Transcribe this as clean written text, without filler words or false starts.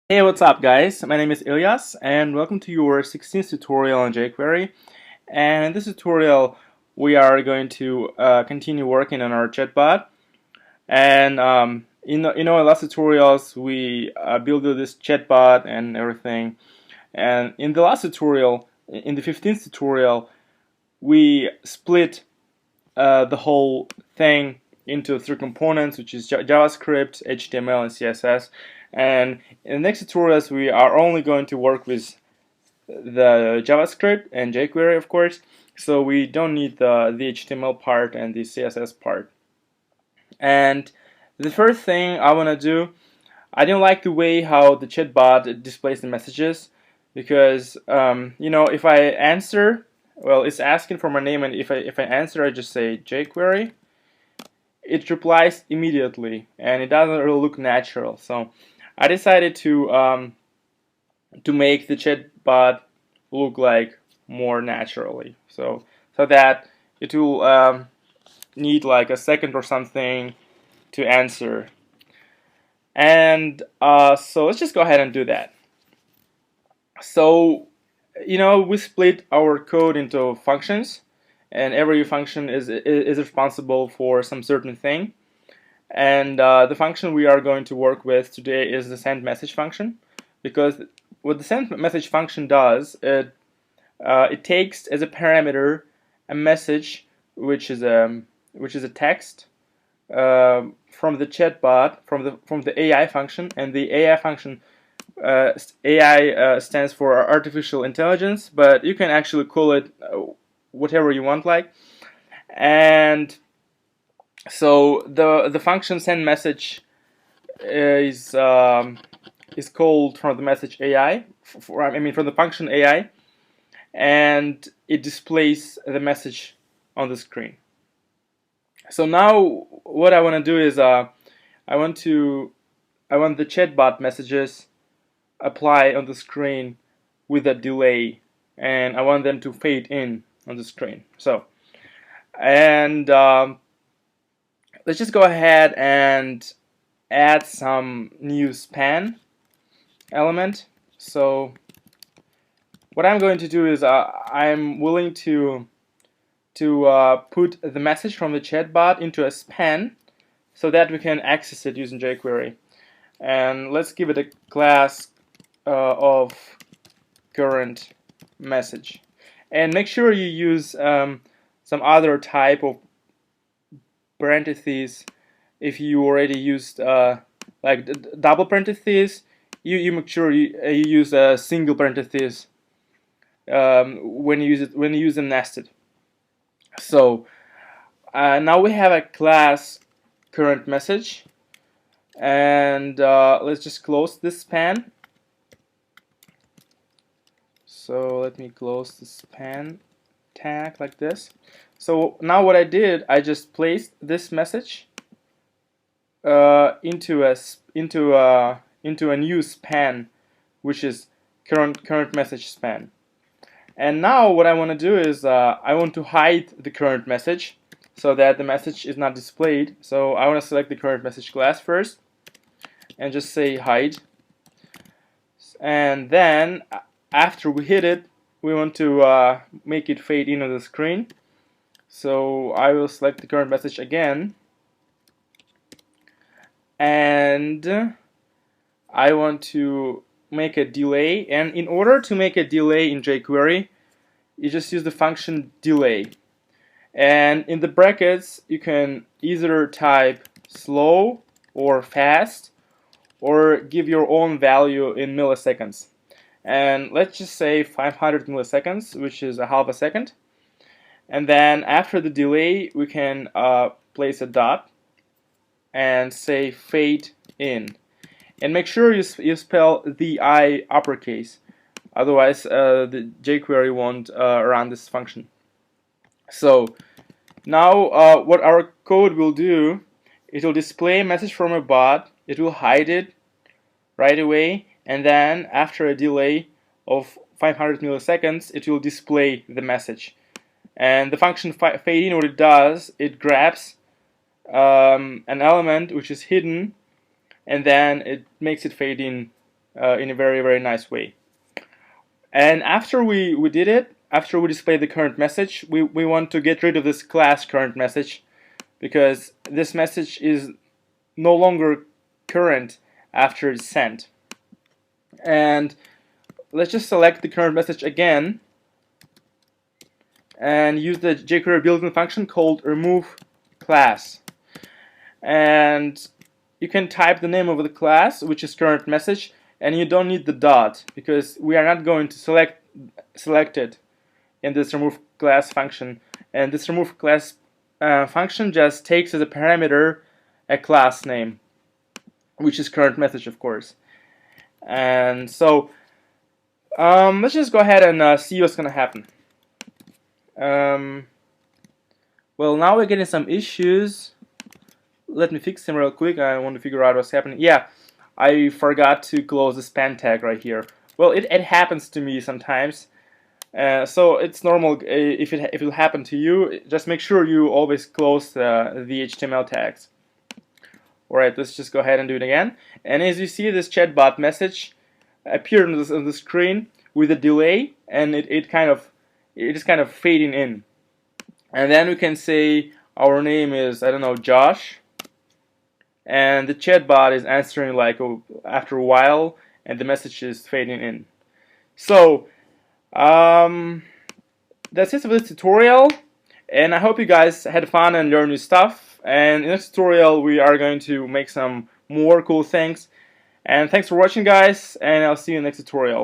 Hey, what's up guys? My name is Ilyas and welcome to your 16th tutorial on jQuery. And in this tutorial we are going to continue working on our chatbot. And in our last tutorials we built this chatbot and everything. And in the last tutorial, in the 15th tutorial, we split the whole thing into three components, which is JavaScript, HTML, and CSS. And in the next tutorials, we are only going to work with the JavaScript and jQuery, of course. So we don't need the HTML part and the CSS part. And the first thing I want to do, I don't like the way how the chatbot displays the messages, because if I answer, well, it's asking for my name, and if I answer, I just say jQuery. It replies immediately, and it doesn't really look natural. So I decided to make the chatbot look like more naturally, so that it will need like a second or something to answer. And so let's just go ahead and do that. So we split our code into functions, and every function is responsible for some certain thing. And the function we are going to work with today is the send message function, because what the send message function does, it takes as a parameter a message which is a text from the chatbot, from the AI function. And the AI function, AI stands for artificial intelligence, but you can actually call it whatever you want, like. And so the function send message is called from the message AI, from the function AI, and it displays the message on the screen. So now what I want to do is I want the chatbot messages apply on the screen with a delay, and I want them to fade in on the screen. So, and let's just go ahead and add some new span element. So what I'm going to do is I'm willing to put the message from the chatbot into a span so that we can access it using jQuery. And let's give it a class of current message. And make sure you use some other type of parentheses. If you already used like double parentheses, you make sure you use a single parentheses when you use them nested. So now we have a class current message, and let's just close this span. So let me close the span tag like this. So now what I did, I just placed this message into a new span, which is current message span. And now what I want to do is I want to hide the current message so that the message is not displayed. So I want to select the current message class first and just say hide. And then after we hit it, we want to make it fade in on the screen. So I will select the current message again, and I want to make a delay. And in order to make a delay in jQuery, you just use the function delay. And in the brackets, you can either type slow or fast, or give your own value in milliseconds. And let's just say 500 milliseconds, which is a half a second. And then after the delay, we can place a dot and say fade in. And make sure you spell the I uppercase, otherwise the jQuery won't run this function. So now what our code will do, it will display a message from a bot, it will hide it right away, and then after a delay of 500 milliseconds, it will display the message. And the function fade in, what it does, it grabs an element which is hidden, and then it makes it fade in in a very nice way. And after we did it, after we display the current message, we want to get rid of this class current message, because this message is no longer current after it's sent. And let's just select the current message again and use the jQuery built-in function called remove class. And you can type the name of the class, which is current message, and you don't need the dot, because we are not going to select it in this remove class function. And this remove class function just takes as a parameter a class name, which is current message, of course. And so let's just go ahead and see what's going to happen. Well, now we're getting some issues. Let me fix them real quick. I want to figure out what's happening. Yeah, I forgot to close the span tag right here. Well, it happens to me sometimes. So it's normal if it will happen to you. Just make sure you always close the HTML tags. Alright, let's just go ahead and do it again. And as you see, this chatbot message appeared on the screen with a delay, and it is kind of fading in. And then we can say our name is, I don't know, Josh, and the chatbot is answering like after a while, and the message is fading in. So that's it for this tutorial, and I hope you guys had fun and learned new stuff. And in this tutorial we are going to make some more cool things. And thanks for watching, guys, and I'll see you in the next tutorial.